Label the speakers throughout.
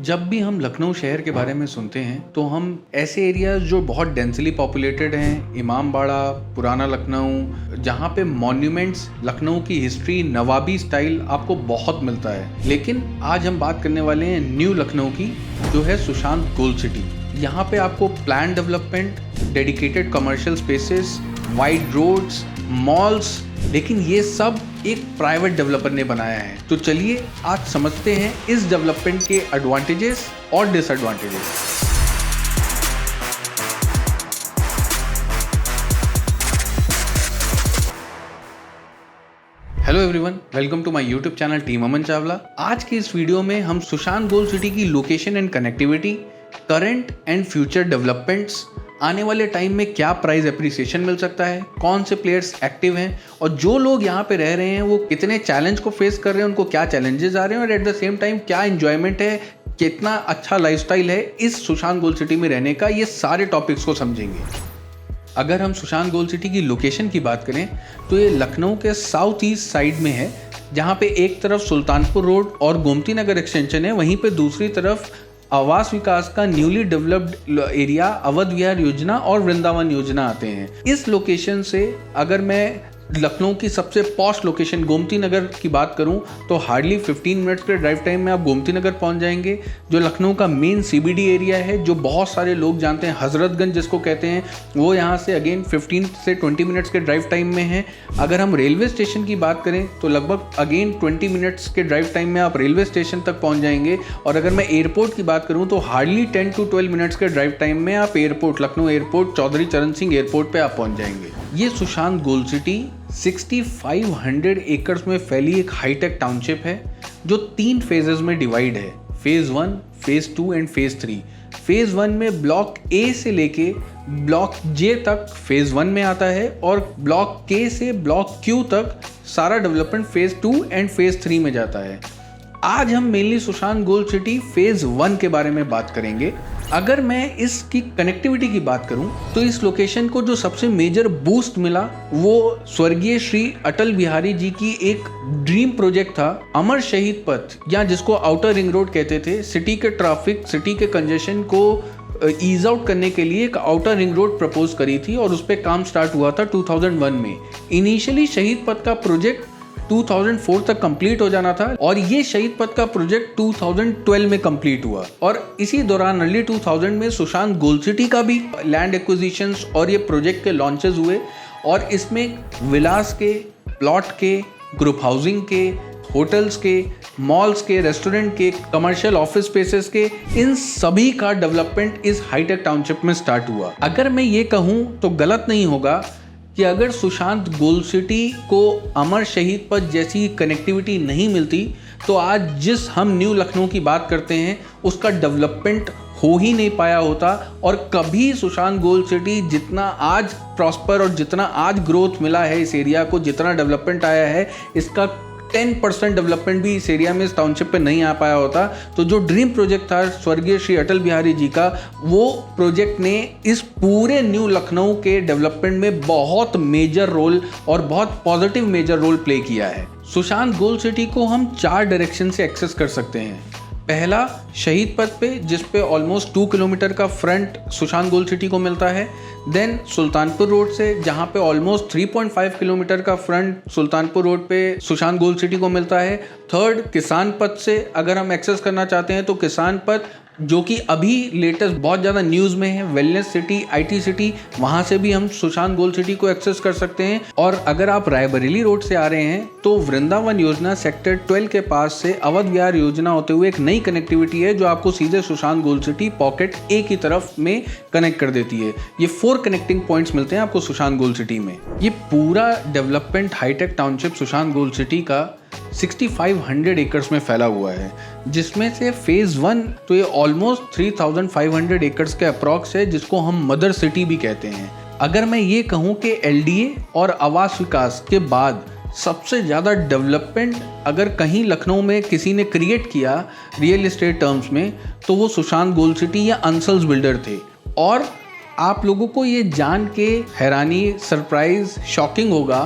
Speaker 1: जब भी हम लखनऊ शहर के बारे में सुनते हैं तो हम ऐसे एरियाज जो बहुत डेंसली पॉपुलेटेड हैं, इमामबाड़ा, पुराना लखनऊ, जहाँ पे मॉन्यूमेंट्स, लखनऊ की हिस्ट्री, नवाबी स्टाइल आपको बहुत मिलता है। लेकिन आज हम बात करने वाले हैं न्यू लखनऊ की, जो है सुशांत गोल्ड सिटी। यहाँ पे आपको plan development, dedicated commercial spaces, wide roads, malls, लेकिन ये सब एक प्राइवेट डेवलपर ने बनाया है। तो चलिए आज समझते हैं इस डेवलपमेंट के एडवांटेजेस और disadvantages. Hello everyone, welcome to my YouTube channel team Aman Chawla. आज की इस वीडियो में हम सुशांत गोल्ड सिटी की location and connectivity, current and future developments, आने वाले टाइम में क्या प्राइस एप्रिसिएशन मिल सकता है, कौन से प्लेयर्स एक्टिव हैं और जो लोग यहाँ पे रह रहे हैं वो कितने चैलेंज को फेस कर रहे हैं, उनको क्या चैलेंजेस आ रहे हैं और एट द सेम टाइम क्या एंजॉयमेंट है, कितना अच्छा लाइफस्टाइल है इस सुशांत गोल्ड सिटी में रहने का, ये सारे टॉपिक्स को समझेंगे। अगर हम सुशांत गोल्ड सिटी की लोकेशन की बात करें तो ये लखनऊ के साउथ ईस्ट साइड में है, जहाँ पे एक तरफ सुल्तानपुर रोड और गोमती नगर एक्सटेंशन है, वहीं पे दूसरी तरफ आवास विकास का न्यूली डेवलप्ड एरिया अवध विहार योजना और वृंदावन योजना आते हैं। इस लोकेशन से अगर मैं लखनऊ की सबसे पॉश लोकेशन गोमती नगर की बात करूं तो हार्डली 15 मिनट्स के ड्राइव टाइम में आप गोमती नगर पहुंच जाएंगे, जो लखनऊ का मेन सीबीडी एरिया है, जो बहुत सारे लोग जानते हैं, हजरतगंज जिसको कहते हैं, वो यहाँ से अगेन 15 से 20 मिनट्स के ड्राइव टाइम में है। अगर हम रेलवे स्टेशन की बात करें तो लगभग अगेन 20 मिनट्स के ड्राइव टाइम में आप रेलवे स्टेशन तक पहुँच जाएंगे। और अगर मैं एयरपोर्ट की बात करूँ तो हार्डली 10 to 12 मिनट्स के ड्राइव टाइम में आप एयरपोर्ट, लखनऊ एयरपोर्ट, चौधरी चरण सिंह एयरपोर्ट पर आप पहुँच जाएंगे। ये सुशांत गोल्ड सिटी 6500 एकड़ में फैली एक हाईटेक टाउनशिप है, जो 3 फेजेस में डिवाइड है, phase 1, phase 2 and phase 3। Phase 1 में ब्लॉक ए से लेके ब्लॉक जे तक फेज 1 में आता है और ब्लॉक के से ब्लॉक क्यू तक सारा डेवलपमेंट फेज 2 एंड फेज 3 में जाता है। आज हम mainly Sushant gold city phase 1 के बारे में बात करेंगे। अगर मैं इसकी कनेक्टिविटी की बात करूं तो इस लोकेशन को जो सबसे मेजर बूस्ट मिला वो स्वर्गीय श्री अटल बिहारी जी की एक ड्रीम प्रोजेक्ट था, अमर शहीद पथ, या जिसको आउटर रिंग रोड कहते थे। सिटी के ट्रैफिक, सिटी के कंजेशन को ईज आउट करने के लिए एक आउटर रिंग रोड प्रपोज करी थी और उस पर काम स्टार्ट हुआ था 2001 में। इनिशियली शहीद पथ का प्रोजेक्ट 2004 तक कंप्लीट हो जाना था और ये शहीद पथ का प्रोजेक्ट 2012 में कंप्लीट हुआ। और इसी दौरान अर्ली 2000 में सुशांत गोल्ड सिटी का भी लैंड एक्विजिशंस और ये प्रोजेक्ट के लॉन्चेस हुए और इसमें विलास के, प्लॉट के, ग्रुप हाउसिंग के, होटल्स के, मॉल्स के, रेस्टोरेंट के, कमर्शियल ऑफिस स्पेसेस के, इन सभी का डेवलपमेंट इस हाईटेक टाउनशिप में स्टार्ट हुआ। अगर मैं ये कहूँ तो गलत नहीं होगा कि अगर सुशांत गोल्ड सिटी को अमर शहीद पथ जैसी कनेक्टिविटी नहीं मिलती तो आज जिस हम न्यू लखनऊ की बात करते हैं उसका डेवलपमेंट हो ही नहीं पाया होता और कभी सुशांत गोल्ड सिटी जितना आज प्रॉस्पर और जितना आज ग्रोथ मिला है इस एरिया को, जितना डेवलपमेंट आया है, इसका 10% डेवलपमेंट भी इस एरिया में, इस टाउनशिप पे नहीं आ पाया होता। तो जो ड्रीम प्रोजेक्ट था स्वर्गीय श्री अटल बिहारी जी का, वो प्रोजेक्ट ने इस पूरे न्यू लखनऊ के डेवलपमेंट में बहुत मेजर रोल और बहुत पॉजिटिव मेजर रोल प्ले किया है। सुशांत गोल्ड सिटी को हम 4 डायरेक्शन से एक्सेस कर सकते हैं। पहला, शहीद पथ पे, जिस पे ऑलमोस्ट 2 किलोमीटर का फ्रंट सुशांत गोल्ड सिटी को मिलता है। देन सुल्तानपुर रोड से, जहाँ पे ऑलमोस्ट 3.5 किलोमीटर का फ्रंट सुल्तानपुर रोड पे सुशांत गोल्ड सिटी को मिलता है। थर्ड, किसान पथ से अगर हम एक्सेस करना चाहते हैं तो किसान पथ, जो कि अभी लेटेस्ट बहुत ज़्यादा न्यूज़ में है, वेलनेस सिटी, आईटी सिटी, वहाँ से भी हम सुशांत गोल्ड सिटी को एक्सेस कर सकते हैं। और अगर आप रायबरेली रोड से आ रहे हैं तो वृंदावन योजना सेक्टर 12 के पास से अवध विहार योजना होते हुए एक नई कनेक्टिविटी है जो आपको सीधे सुशांत गोल्ड सिटी पॉकेट ए की तरफ में कनेक्ट कर देती है। ये 4 कनेक्टिंग पॉइंट्स मिलते हैं आपको सुशांत गोल्ड सिटी में। ये पूरा development hitech township Sushant gold city का 6500 एकर्स में फैला हुआ है, जिसमें से फेज 1 तो ये ऑलमोस्ट 3500 एकर्स के अप्रॉक्स है, जिसको हम मदर सिटी भी कहते हैं। अगर मैं ये कहूँ कि एलडीए और आवास विकास के बाद सबसे ज़्यादा डेवलपमेंट अगर कहीं लखनऊ में किसी ने क्रिएट किया रियल एस्टेट टर्म्स में तो वो सुशांत गोल्ड सिटी या अंसल्स बिल्डर थे। और आप लोगों को ये जान के हैरानी, सरप्राइज, शॉकिंग होगा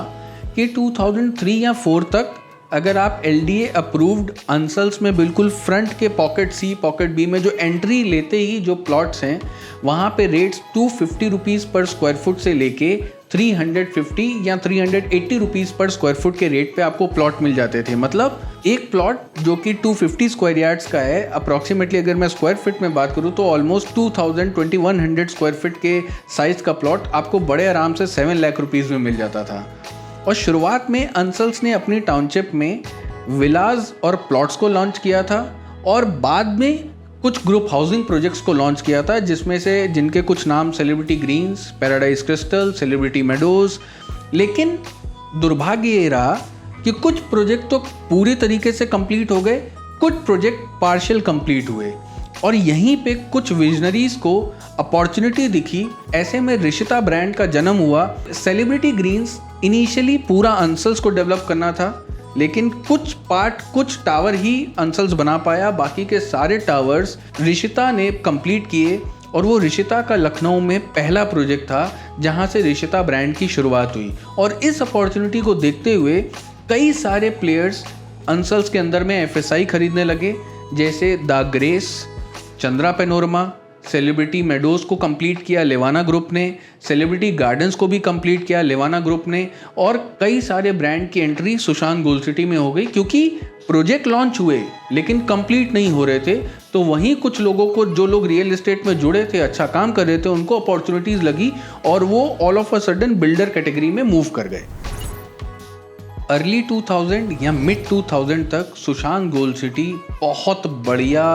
Speaker 1: कि 2003 या 4 तक अगर आप LDA अप्रूव्ड अंसल्स में बिल्कुल फ्रंट के पॉकेट सी पॉकेट बी में जो एंट्री लेते ही जो प्लॉट्स हैं वहाँ पे रेट्स 250 रुपीज़ पर स्क्वायर फुट से लेके 350 या 380 रुपीज़ पर स्क्वायर फुट के रेट पे आपको प्लॉट मिल जाते थे। मतलब एक प्लॉट जो कि 250 स्क्वायर यार्ड्स का है, अप्रॉक्सीमेटली अगर मैं स्क्वायर फीट में बात करूँ तो ऑलमोस्ट 2100 स्क्वायर फीट के साइज़ का प्लॉट आपको बड़े आराम से 7 लाख रुपीज़ में मिल जाता था। और शुरुआत में अंसल्स ने अपनी टाउनशिप में विलाज और प्लॉट्स को लॉन्च किया था और बाद में कुछ ग्रुप हाउसिंग प्रोजेक्ट्स को लॉन्च किया था, जिसमें से जिनके कुछ नाम celebrity greens, paradise crystal, celebrity meadows. लेकिन दुर्भाग्य ये रहा कि कुछ प्रोजेक्ट तो पूरी तरीके से कंप्लीट हो गए, कुछ प्रोजेक्ट पार्शियल कंप्लीट हुए और यहीं पे कुछ विजनरीज को अपॉर्चुनिटी दिखी। ऐसे में रिशिता ब्रांड का जन्म हुआ। सेलिब्रिटी ग्रीन्स इनिशियली पूरा अंसल्स को डेवलप करना था, लेकिन कुछ टावर ही अंसल्स बना पाया, बाकी के सारे टावर्स रिशिता ने कंप्लीट किए। और वो रिशिता का लखनऊ में पहला प्रोजेक्ट था जहां से रिशिता ब्रांड की शुरुआत हुई। और इस अपॉर्चुनिटी को देखते हुए कई सारे प्लेयर्स अंसल्स के अंदर में FSI खरीदने लगे, जैसे the grace, Chandra panorama, celebrity meadows को कंप्लीट किया लेवाना ग्रुप ने, सेलिब्रिटी गार्डन्स को भी कंप्लीट किया लेवाना ग्रुप ने। और कई सारे ब्रांड की एंट्री सुशांत गोल्ड सिटी में हो गई, क्योंकि प्रोजेक्ट लॉन्च हुए लेकिन कंप्लीट नहीं हो रहे थे। तो वहीं कुछ लोगों को, जो लोग रियल एस्टेट में जुड़े थे, अच्छा काम कर रहे थे, उनको अपॉर्चुनिटीज़ लगी और वो all of a sudden builder category में मूव कर गए। अर्ली 2000 या मिड 2000 तक सुशांत गोल्ड सिटी बहुत बढ़िया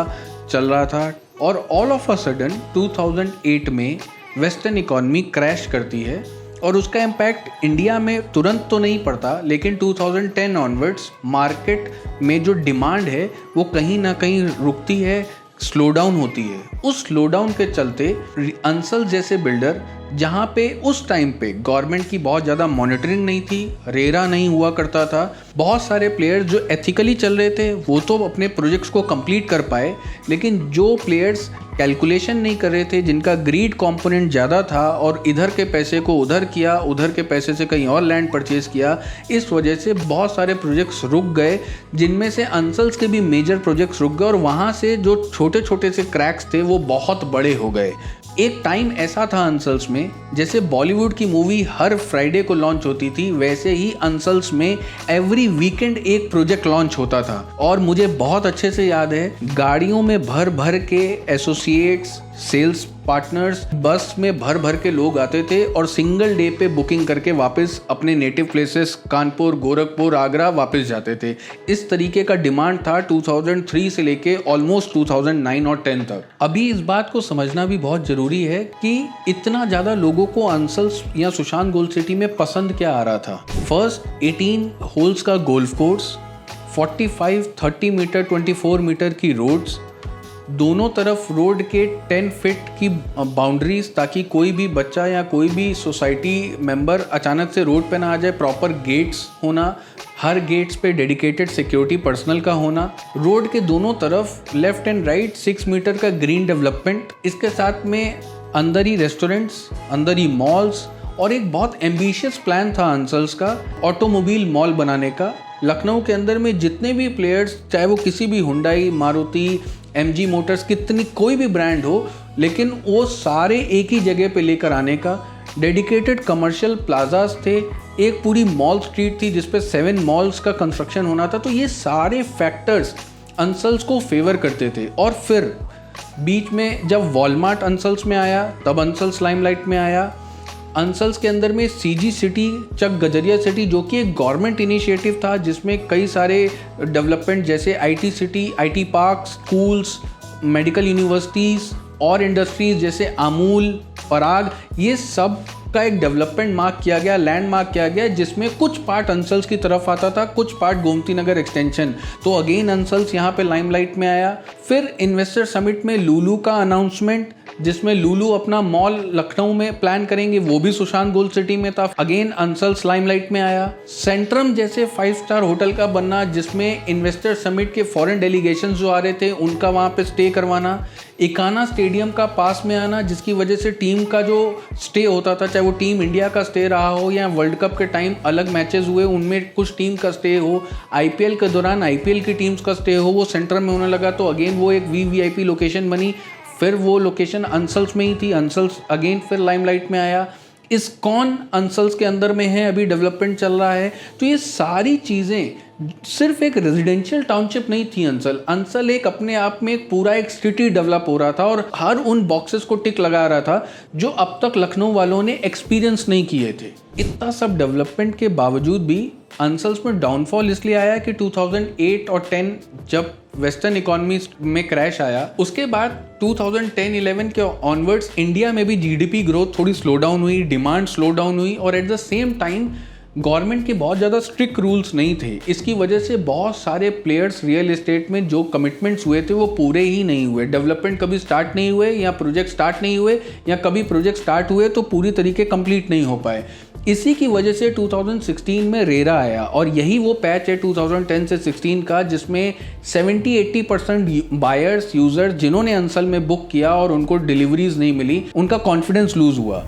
Speaker 1: चल रहा था और ऑल ऑफ अ सडन 2008 में वेस्टर्न इकॉनमी क्रैश करती है और उसका इम्पैक्ट इंडिया में तुरंत तो नहीं पड़ता, लेकिन 2010 ऑनवर्ड्स मार्केट में जो डिमांड है वो कहीं ना कहीं रुकती है, स्लो डाउन होती है। उस स्लो डाउन के चलते अंसल जैसे बिल्डर, जहाँ पे उस टाइम पे गवर्नमेंट की बहुत ज़्यादा मॉनिटरिंग नहीं थी, रेरा नहीं हुआ करता था, बहुत सारे प्लेयर्स जो एथिकली चल रहे थे वो तो अपने प्रोजेक्ट्स को कंप्लीट कर पाए, लेकिन जो प्लेयर्स कैलकुलेशन नहीं कर रहे थे, जिनका ग्रीड कंपोनेंट ज़्यादा था और इधर के पैसे को उधर किया, उधर के पैसे से कहीं और लैंड परचेज़ किया, इस वजह से बहुत सारे प्रोजेक्ट्स रुक गए, जिनमें से अंसल्स के भी मेजर प्रोजेक्ट्स रुक गए और वहाँ से जो छोटे छोटे से क्रैक्स थे वो बहुत बड़े हो गए। एक टाइम ऐसा था अंसल्स में, जैसे बॉलीवुड की मूवी हर फ्राइडे को लॉन्च होती थी, वैसे ही अंसल्स में एवरी वीकेंड एक प्रोजेक्ट लॉन्च होता था। और मुझे बहुत अच्छे से याद है, गाड़ियों में भर भर के एसोसिएट्स, सेल्स पार्टनर्स, बस में भर भर के लोग आते थे और सिंगल डे पे बुकिंग करके वापस अपने नेटिव प्लेसेस कानपुर, गोरखपुर, आगरा वापस जाते थे। इस तरीके का डिमांड था 2003 से लेके ऑलमोस्ट 2009 और 10 तक। अभी इस बात को समझना भी बहुत जरूरी है कि इतना ज़्यादा लोगों को अंसल्स या सुशांत गोल्ड सिटी में पसंद क्या आ रहा था। फर्स्ट 18 होल्स का गोल्फ कोर्स, 45, 30 मीटर, 24 मीटर की रोड्स, दोनों तरफ रोड के 10 फीट की बाउंड्रीज, ताकि कोई भी बच्चा या कोई भी सोसाइटी मेंबर अचानक से रोड पे ना आ जाए। प्रॉपर गेट्स होना, हर गेट्स पे डेडिकेटेड सिक्योरिटी पर्सनल का होना, रोड के दोनों तरफ लेफ्ट एंड राइट 6 मीटर का ग्रीन डेवलपमेंट, इसके साथ में अंदर ही रेस्टोरेंट्स, अंदर ही मॉल्स और एक बहुत एम्बिशियस प्लान था अंसल्स का ऑटोमोबाइल मॉल बनाने का। लखनऊ के अंदर में जितने भी प्लेयर्स, चाहे वो किसी भी हुंडई, मारुति, MG मोटर्स, कितनी कोई भी ब्रांड हो, लेकिन वो सारे एक ही जगह पे लेकर आने का, डेडिकेटेड कमर्शियल प्लाजास थे, एक पूरी मॉल स्ट्रीट थी जिसपे 7 मॉल्स का कंस्ट्रक्शन होना था। तो ये सारे फैक्टर्स अंसल्स को फेवर करते थे। और फिर बीच में जब वॉलमार्ट अंसल्स में आया, तब अंसल्स लाइमलाइट में आया। अंसल्स के अंदर में CG सिटी, चक गजरिया सिटी, जो कि एक गवर्नमेंट इनिशिएटिव था, जिसमें कई सारे डेवलपमेंट जैसे IT city, IT park, schools, medical universities और इंडस्ट्रीज जैसे अमूल, पराग, ये सब का एक डेवलपमेंट मार्क किया गया, लैंड मार्क किया गया, जिसमें कुछ पार्ट अंसल्स की तरफ आता था, कुछ पार्ट गोमती नगर एक्सटेंशन। तो अगेन अंसल्स यहाँ पे लाइमलाइट में आया। फिर इन्वेस्टर समिट में लुलु का अनाउंसमेंट, जिसमें लुलु अपना मॉल लखनऊ में प्लान करेंगे, वो भी सुशांत गोल्ड सिटी में था। अगेन अंसल्स लाइमलाइट में आया। सेंट्रम जैसे 5 स्टार होटल का बनना, जिसमें इन्वेस्टर समिट के फॉरेन डेलीगेशन जो आ रहे थे उनका वहाँ पे स्टे करवाना, इकाना स्टेडियम का पास में आना, जिसकी वजह से टीम का जो स्टे होता था, चाहे वो टीम इंडिया का स्टे रहा हो या वर्ल्ड कप के टाइम अलग मैचेस हुए उनमें कुछ टीम का स्टे हो, आईपीएल के दौरान आईपीएल की टीम्स का स्टे हो, वो सेंटर में होने लगा तो अगेन वो एक वीवीआईपी लोकेशन बनी। फिर वो लोकेशन अंसल्स में ही थी, अंसल्स अगेन फिर लाइमलाइट में आया। इस्कॉन अंसल्स के अंदर में है, अभी डेवलपमेंट चल रहा है। तो ये सारी चीज़ें सिर्फ एक रेजिडेंशियल टाउनशिप नहीं थी अंसल एक अपने आप में एक पूरा एक सिटी डेवलप हो रहा था और हर उन बॉक्सेस को टिक लगा रहा था जो अब तक लखनऊ वालों ने एक्सपीरियंस नहीं किए थे। इतना सब डेवलपमेंट के बावजूद भी अंसल्स में डाउनफॉल इसलिए आया कि 2008 और 10 जब वेस्टर्न इकोनॉमी में क्रैश आया, उसके बाद 2010-11 के ऑनवर्ड्स इंडिया में भी जीडीपी ग्रोथ थोड़ी स्लो डाउन हुई, डिमांड स्लो डाउन हुई और at the same time government के बहुत ज़्यादा स्ट्रिक्ट रूल्स नहीं थे। इसकी वजह से बहुत सारे प्लेयर्स रियल एस्टेट में जो कमिटमेंट्स हुए थे वो पूरे ही नहीं हुए, डेवलपमेंट कभी स्टार्ट नहीं हुए या प्रोजेक्ट स्टार्ट नहीं हुए या कभी प्रोजेक्ट स्टार्ट हुए तो पूरी तरीके कंप्लीट नहीं हो पाए। इसी की वजह से 2016 में रेरा आया और यही वो पैच है 2010 से 16 का जिसमें 70-80% बायर्स यूज़र्स जिन्होंने अंसल में बुक किया और उनको डिलीवरीज नहीं मिली, उनका कॉन्फिडेंस लूज हुआ।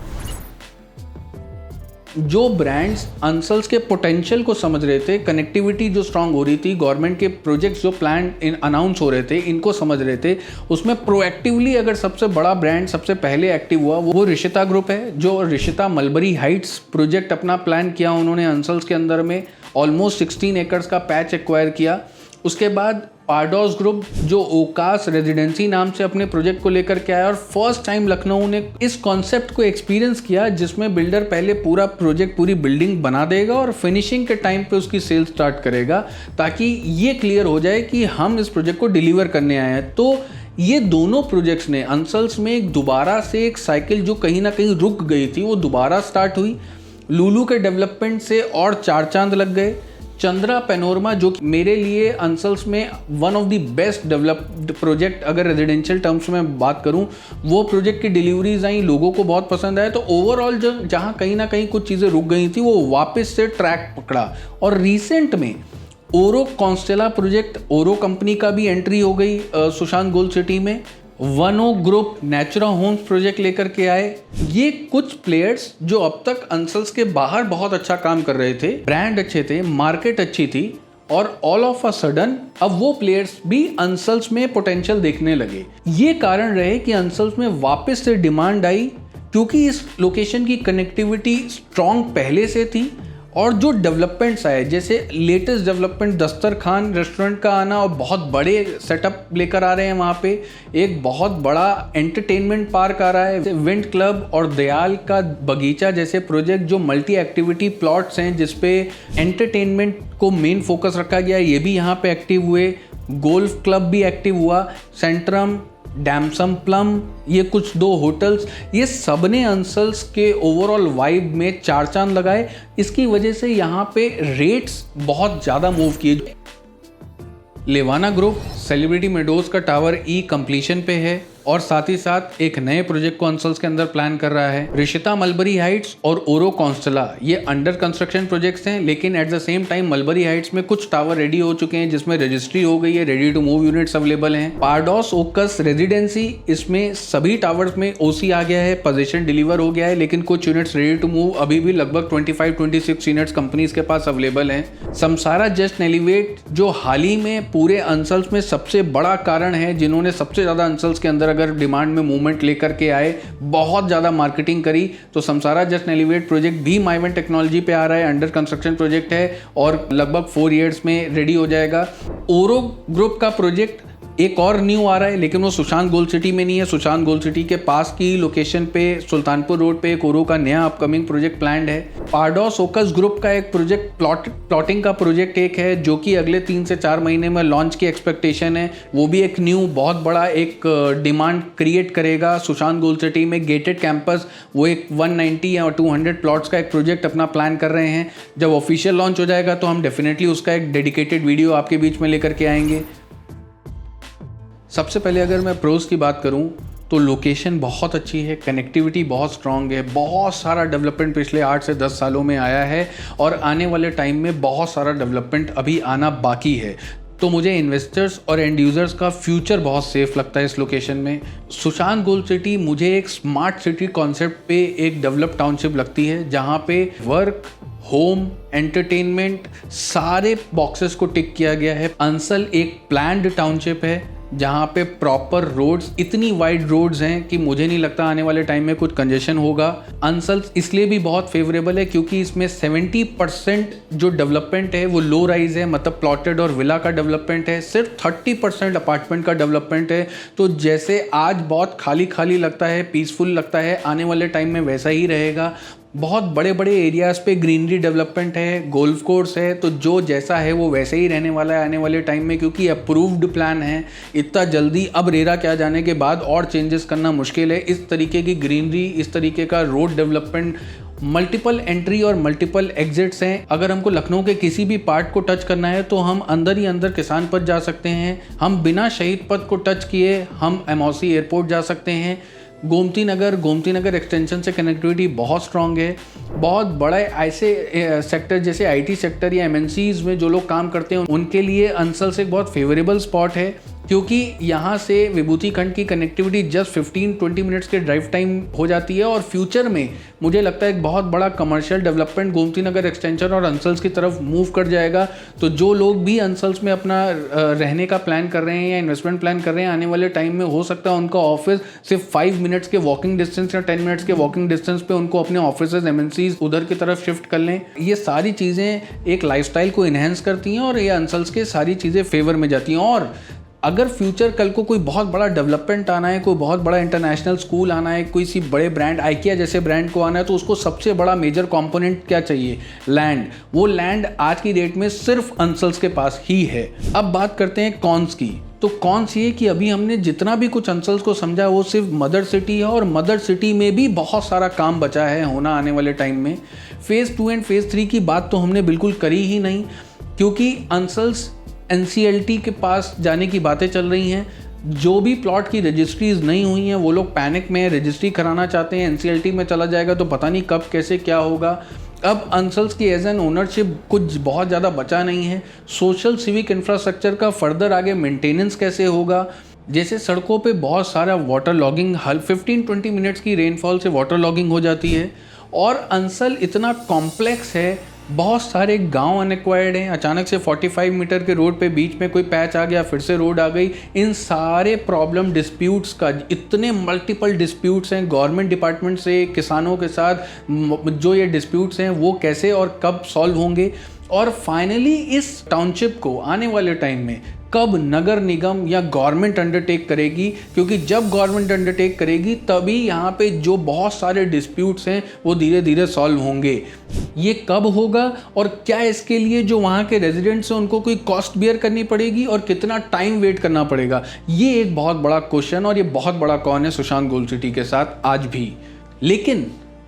Speaker 1: जो ब्रांड्स अंसल्स के पोटेंशियल को समझ रहे थे, कनेक्टिविटी जो स्ट्रांग हो रही थी, गवर्नमेंट के प्रोजेक्ट्स जो प्लान अनाउंस हो रहे थे इनको समझ रहे थे, उसमें प्रोएक्टिवली अगर सबसे बड़ा ब्रांड सबसे पहले एक्टिव हुआ वो रिशिता ग्रुप है। जो रिशिता मलबरी हाइट्स प्रोजेक्ट अपना प्लान किया उन्होंने अंसल्स के अंदर में ऑलमोस्ट 16 एकड़्स का पैच एक्वायर किया। उसके बाद पारडोस ग्रुप जो ओकास रेजिडेंसी नाम से अपने प्रोजेक्ट को लेकर के आया और फर्स्ट टाइम लखनऊ ने इस कॉन्सेप्ट को एक्सपीरियंस किया जिसमें बिल्डर पहले पूरा प्रोजेक्ट पूरी बिल्डिंग बना देगा और फिनिशिंग के टाइम पे उसकी सेल स्टार्ट करेगा ताकि ये क्लियर हो जाए कि हम इस प्रोजेक्ट को डिलीवर करने आए हैं। तो ये दोनों प्रोजेक्ट्स ने अंसल्स में एक दोबारा से एक साइकिल जो कहीं ना कहीं रुक गई थी वो दोबारा स्टार्ट हुई। लुलु के डेवलपमेंट से और चार चांद लग गए। चंद्रा पैनोरमा जो मेरे लिए अंसल्स में one of the best developed project अगर रेजिडेंशियल टर्म्स में बात करूं, वो प्रोजेक्ट की डिलीवरीज आई, लोगों को बहुत पसंद आया। तो ओवरऑल जो जहां कहीं ना कहीं कुछ चीज़ें रुक गई थी वो वापस से ट्रैक पकड़ा। और रिसेंट में ओरो कॉन्स्टेला प्रोजेक्ट, ओरो कंपनी का भी एंट्री हो गई सुशांत गोल्ड सिटी में। वनो ग्रुप नेचुरा होम्स प्रोजेक्ट लेकर के आए। ये कुछ प्लेयर्स जो अब तक अंसल्स के बाहर बहुत अच्छा काम कर रहे थे, ब्रांड अच्छे थे, मार्केट अच्छी थी और ऑल ऑफ अ सडन अब वो प्लेयर्स भी अंसल्स में पोटेंशियल देखने लगे। ये कारण रहे कि अंसल्स में वापस से डिमांड आई क्योंकि इस लोकेशन की कनेक्टिविटी स्ट्रॉन्ग पहले से थी और जो डेवलपमेंट्स आए जैसे लेटेस्ट डेवलपमेंट दस्तरखान रेस्टोरेंट का आना और बहुत बड़े सेटअप लेकर आ रहे हैं। वहाँ पे एक बहुत बड़ा एंटरटेनमेंट पार्क आ रहा है, विंड क्लब और दयाल का बगीचा जैसे प्रोजेक्ट जो मल्टी एक्टिविटी प्लॉट्स हैं जिसपे एंटरटेनमेंट को मेन फोकस रखा गया, ये भी यहाँ पे एक्टिव हुए। गोल्फ क्लब भी एक्टिव हुआ। सेंट्रम, डैमसम प्लम, ये कुछ दो होटल्स, ये सब ने अंसल्स के ओवरऑल वाइब में चार चांद लगाए। इसकी वजह से यहाँ पे रेट्स बहुत ज़्यादा मूव किए। लेवाना ग्रुप सेलिब्रिटी मेडोज का टावर ई कंप्लीशन पे है और साथ ही साथ एक नए प्रोजेक्ट को अंसल्स के अंदर प्लान कर रहा है। रिशिता मलबरी हाइट्स और ओरो कॉन्स्टेला ये अंडर कंस्ट्रक्शन प्रोजेक्ट्स हैं, लेकिन at the same time mulberry Heights में कुछ टावर रेडी हो चुके हैं जिसमें रजिस्ट्री हो गई है, ready to move units available हैं। पारडोस ओकस रेजिडेंसी, इसमें सभी टावर्स में ओसी आ गया है, पोजीशन डिलीवर हो गया है, लेकिन कुछ यूनिट्स रेडी टू मूव अभी भी लगभग 25-26 यूनिट्स कंपनीज के पास अवेलेबल हैं। समसारा जस्ट एलिवेट जो हाल ही में पूरे अंसल्स में सबसे बड़ा कारण है, जिन्होंने सबसे ज़्यादा अंसल्स के अंदर अगर डिमांड में मूवमेंट लेकर के आए, बहुत ज़्यादा मार्केटिंग करी, तो समसारा जस्ट एलिवेट प्रोजेक्ट भी माइवेंट टेक्नोलॉजी पे आ रहा है, अंडर कंस्ट्रक्शन प्रोजेक्ट है और लगभग 4 ईयर्स में रेडी हो जाएगा। ओरो ग्रुप का प्रोजेक्ट एक और न्यू आ रहा है, लेकिन वो सुशांत गोल्ड सिटी में नहीं है। सुशांत गोल्ड सिटी के पास की लोकेशन पे सुल्तानपुर रोड पे एक ओरो का नया अपकमिंग प्रोजेक्ट प्लान्ड है। पारडोस ओकस ग्रुप का एक प्रोजेक्ट प्लॉटिंग का प्रोजेक्ट एक है जो कि अगले 3 से 4 महीने में लॉन्च की एक्सपेक्टेशन है। वो भी एक न्यू बहुत बड़ा एक डिमांड क्रिएट करेगा सुशांत गोल्ड सिटी में। गेटेड कैंपस, वो एक 190 या 200 प्लॉट्स का एक प्रोजेक्ट अपना प्लान कर रहे हैं। जब ऑफिशियल लॉन्च हो जाएगा तो हम डेफिनेटली उसका एक डेडिकेटेड वीडियो आपके बीच में लेकर के आएंगे। सबसे पहले अगर मैं प्रोज की बात करूं तो लोकेशन बहुत अच्छी है, कनेक्टिविटी बहुत स्ट्रांग है, बहुत सारा डेवलपमेंट पिछले 8 से 10 सालों में आया है और आने वाले टाइम में बहुत सारा डेवलपमेंट अभी आना बाकी है। तो मुझे इन्वेस्टर्स और एंड यूज़र्स का फ्यूचर बहुत सेफ लगता है इस लोकेशन में। सुशांत गोल्ड सिटी मुझे एक स्मार्ट सिटी कॉन्सेप्ट पे एक डेवलप टाउनशिप लगती है, जहाँ पे वर्क, होम, एंटरटेनमेंट सारे बॉक्सेस को टिक किया गया है। अंसल एक प्लान्ड टाउनशिप है जहाँ पे प्रॉपर रोड्स, इतनी वाइड रोड्स हैं कि मुझे नहीं लगता आने वाले टाइम में कुछ कंजेशन होगा। अंसल इसलिए भी बहुत फेवरेबल है क्योंकि इसमें 70% जो डेवलपमेंट है वो लो राइज है, मतलब प्लॉटेड और विला का डेवलपमेंट है। सिर्फ 30% अपार्टमेंट का डेवलपमेंट है। तो जैसे आज बहुत खाली खाली लगता है, पीसफुल लगता है, आने वाले टाइम में वैसा ही रहेगा। बहुत बड़े बड़े एरियाज़ पे ग्रीनरी डेवलपमेंट है, गोल्फ कोर्स है, तो जो जैसा है वो वैसे ही रहने वाला है आने वाले टाइम में, क्योंकि अप्रूव्ड प्लान है। इतना जल्दी अब रेरा क्या जाने के बाद और चेंजेस करना मुश्किल है। इस तरीके की ग्रीनरी, इस तरीके का रोड डेवलपमेंट, मल्टीपल एंट्री और मल्टीपल एग्जिट्स हैं। अगर हमको लखनऊ के किसी भी पार्ट को टच करना है तो हम अंदर ही अंदर किसान पथ जा सकते हैं। हम बिना शहीद पथ को टच किए हम एमओसी एयरपोर्ट जा सकते हैं। गोमती नगर एक्सटेंशन से कनेक्टिविटी बहुत स्ट्रांग है। बहुत बड़ा ऐसे सेक्टर जैसे आईटी सेक्टर या एमएनसीज में जो लोग काम करते हैं उनके लिए अंसल से एक बहुत फेवरेबल स्पॉट है, क्योंकि यहाँ से विभूति खंड की कनेक्टिविटी जस्ट 15-20 मिनट्स के ड्राइव टाइम हो जाती है। और फ्यूचर में मुझे लगता है एक बहुत बड़ा commercial development Gomti Nagar extension और अंसल्स की तरफ मूव कर जाएगा। तो जो लोग भी अंसल्स में अपना रहने का प्लान कर रहे हैं या इन्वेस्टमेंट प्लान कर रहे हैं आने वाले टाइम में, हो सकता है उनका ऑफिस सिर्फ 5 मिनट्स के वॉकिंग डिस्टेंस या 10 मिनट्स के वॉकिंग डिस्टेंस पे उनको अपने ऑफिस एमएनसीज उधर की तरफ शिफ्ट कर लें। ये सारी चीज़ें एक लाइफस्टाइल को इन्हेंस करती हैं और ये अंसल्स के सारी चीज़ें फेवर में जाती हैं। और अगर फ्यूचर कल को कोई बहुत बड़ा डेवलपमेंट आना है, कोई बहुत बड़ा इंटरनेशनल स्कूल आना है, कोई सी बड़े ब्रांड आइकिया जैसे ब्रांड को आना है, तो उसको सबसे बड़ा मेजर कंपोनेंट क्या चाहिए? लैंड। वो लैंड आज की डेट में सिर्फ अंसल्स के पास ही है। अब बात करते हैं कॉन्स की। तो कॉन्स ये कि अभी हमने जितना भी कुछ अंसल्स को समझा वो सिर्फ मदर सिटी है, और मदर सिटी में भी बहुत सारा काम बचा है होना आने वाले टाइम में। फेज़ 2 एंड फेज़ 3 की बात तो हमने बिल्कुल करी ही नहीं, क्योंकि अंसल्स एनसीएलटी के पास जाने की बातें चल रही हैं। जो भी प्लॉट की रजिस्ट्रीज नहीं हुई हैं वो लोग पैनिक में रजिस्ट्री कराना चाहते हैं। एनसीएलटी में चला जाएगा तो पता नहीं कब कैसे क्या होगा। अब अंसल्स की एज एन ओनरशिप कुछ बहुत ज़्यादा बचा नहीं है। सोशल सिविक इंफ्रास्ट्रक्चर का फर्दर आगे मेंटेनेंस कैसे होगा? जैसे सड़कों पे बहुत सारा वाटर लॉगिंग, हर 15-20 मिनट्स की रेनफॉल से वाटर लॉगिंग हो जाती है। और अंसल इतना कॉम्प्लेक्स है, बहुत सारे गांव अनएक्वायर्ड हैं। अचानक से 45 मीटर के रोड पे बीच में कोई पैच आ गया, फिर से रोड आ गई। इन सारे प्रॉब्लम डिस्प्यूट्स का, इतने मल्टीपल डिस्प्यूट्स हैं गवर्नमेंट डिपार्टमेंट से किसानों के साथ, जो ये डिस्प्यूट्स हैं वो कैसे और कब सॉल्व होंगे? और फाइनली इस टाउनशिप को आने वाले टाइम में कब नगर निगम या गवर्नमेंट अंडरटेक करेगी? क्योंकि जब गवर्नमेंट अंडरटेक करेगी तभी यहाँ पे जो बहुत सारे डिस्प्यूट्स हैं वो धीरे धीरे सॉल्व होंगे। ये कब होगा और क्या इसके लिए जो वहाँ के रेजिडेंट्स हैं उनको कोई कॉस्ट बियर करनी पड़ेगी और कितना टाइम वेट करना पड़ेगा? ये एक बहुत बड़ा क्वेश्चन, और ये बहुत बड़ा कौन है सुशांत गोल्ड सिटी के साथ आज भी। लेकिन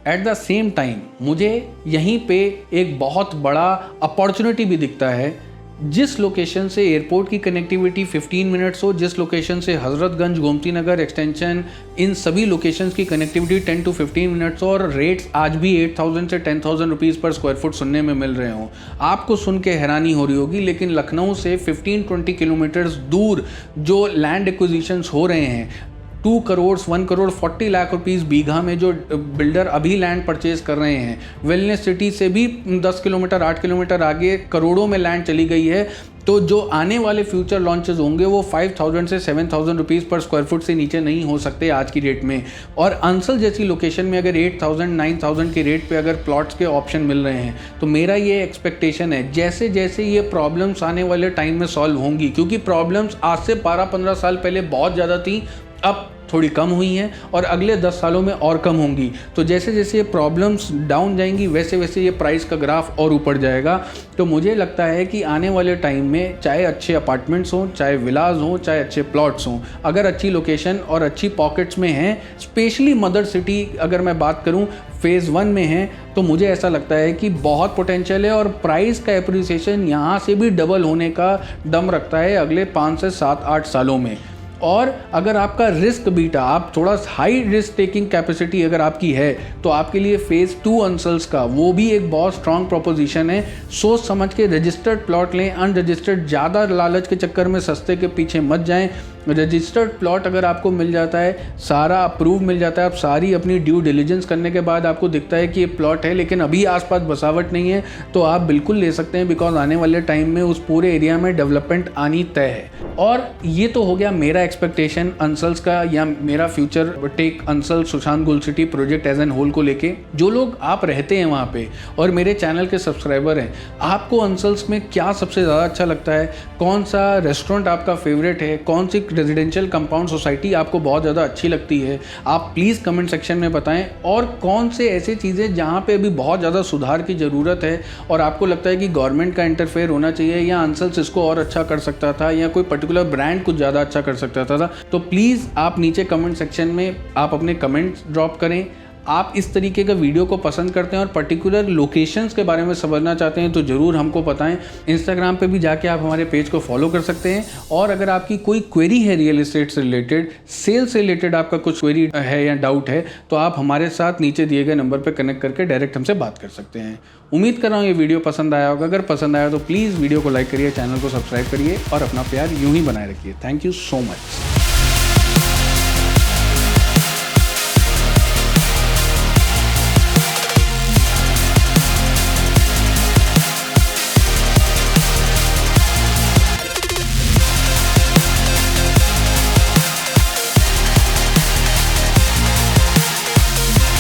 Speaker 1: एट द सेम टाइम मुझे यहीं पे एक बहुत बड़ा अपॉर्चुनिटी भी दिखता है। जिस लोकेशन से एयरपोर्ट की कनेक्टिविटी 15 मिनट्स हो, जिस लोकेशन से हज़रतगंज, गोमती नगर एक्सटेंशन, इन सभी लोकेशंस की कनेक्टिविटी 10 to 15 मिनट्स हो, और रेट्स आज भी 8,000 से 10,000 रुपीज़ पर स्क्वायर फुट सुनने में मिल रहे हों। आपको सुन के हैरानी हो रही होगी, लेकिन लखनऊ से 15-20 किलोमीटर्स दूर जो लैंड एक्विजिशंस हो रहे हैं, 2 करोड़ 1 करोड़ 40 लाख रुपीस बीघा में जो बिल्डर अभी लैंड परचेज कर रहे हैं, वेलनेस सिटी से भी 10 किलोमीटर 8 किलोमीटर आगे करोड़ों में लैंड चली गई है। तो जो आने वाले फ्यूचर लॉन्चेस होंगे वो 5,000 से 7,000 रुपीज़ पर स्क्वायर फुट से नीचे नहीं हो सकते आज की डेट में। और अंसल जैसी लोकेशन में अगर 8,000 9,000 के रेट पे अगर प्लॉट्स के ऑप्शन मिल रहे हैं, तो मेरा ये एक्सपेक्टेशन है जैसे जैसे ये प्रॉब्लम्स आने वाले टाइम में सॉल्व होंगी, क्योंकि प्रॉब्लम्स आज से 12-15 साल पहले बहुत ज़्यादा थी, अब थोड़ी कम हुई हैं और अगले 10 सालों में और कम होंगी। तो जैसे जैसे ये प्रॉब्लम्स डाउन जाएंगी वैसे वैसे ये प्राइस का ग्राफ और ऊपर जाएगा। तो मुझे लगता है कि आने वाले टाइम में चाहे अच्छे अपार्टमेंट्स हों, चाहे विलाज हों, चाहे अच्छे प्लॉट्स हों, अगर अच्छी लोकेशन और अच्छी पॉकेट्स में हैं, स्पेशली मदर सिटी अगर मैं बात करूं फेज़ 1 में है, तो मुझे ऐसा लगता है कि बहुत पोटेंशियल है और प्राइस का एप्रिसिएशन यहाँ से भी डबल होने का दम रखता है अगले 5 से 7-8 सालों में। और अगर आपका रिस्क बीटा, आप थोड़ा हाई रिस्क टेकिंग कैपेसिटी अगर आपकी है, तो आपके लिए फेज़ 2 अंसल्स का वो भी एक बहुत स्ट्रॉन्ग प्रोपोजिशन है। सोच समझ के रजिस्टर्ड प्लॉट लें, अनरजिस्टर्ड ज़्यादा लालच के चक्कर में सस्ते के पीछे मत जाएं। रजिस्टर्ड प्लॉट अगर आपको मिल जाता है, सारा अप्रूव मिल जाता है, आप सारी अपनी ड्यू डिलीजेंस करने के बाद आपको दिखता है कि ये प्लॉट है लेकिन अभी आसपास बसावट नहीं है, तो आप बिल्कुल ले सकते हैं, बिकॉज आने वाले टाइम में उस पूरे एरिया में डेवलपमेंट आनी तय है। और ये तो हो गया मेरा एक्सपेक्टेशन अंसल्स का, या मेरा future tech Ansal Sushant gold city project as an whole को लेके। जो लोग आप रहते हैं वहाँ पे और मेरे चैनल के सब्सक्राइबर हैं, आपको अंसल्स में क्या सबसे ज़्यादा अच्छा लगता है? कौन सा रेस्टोरेंट आपका फेवरेट है? कौन सी रेजिडेंशियल कंपाउंड सोसाइटी आपको बहुत ज़्यादा अच्छी लगती है? आप प्लीज़ कमेंट सेक्शन में बताएं। और कौन से ऐसी चीज़ें जहाँ पे अभी बहुत ज़्यादा सुधार की ज़रूरत है और आपको लगता है कि गवर्नमेंट का इंटरफेयर होना चाहिए, या अंसल्स इसको और अच्छा कर सकता था, या कोई पर्टिकुलर ब्रांड कुछ ज़्यादा अच्छा कर सकता था, तो प्लीज़ आप नीचे कमेंट सेक्शन में आप अपने कमेंट्स ड्रॉप करें। आप इस तरीके का वीडियो को पसंद करते हैं और पर्टिकुलर लोकेशंस के बारे में समझना चाहते हैं तो ज़रूर हमको बताएं। इंस्टाग्राम पे भी जाके आप हमारे पेज को फॉलो कर सकते हैं। और अगर आपकी कोई क्वेरी है रियल एस्टेट से रिलेटेड, सेल से रिलेटेड आपका कुछ क्वेरी है या डाउट है, तो आप हमारे साथ नीचे दिए गए नंबर पर कनेक्ट करके डायरेक्ट हमसे बात कर सकते हैं। उम्मीद कर रहा हूँ ये वीडियो पसंद आया होगा। अगर पसंद आया तो प्लीज़ वीडियो को लाइक करिए, चैनल को सब्सक्राइब करिए और अपना प्यार यूं ही बनाए रखिए। Thank you so much.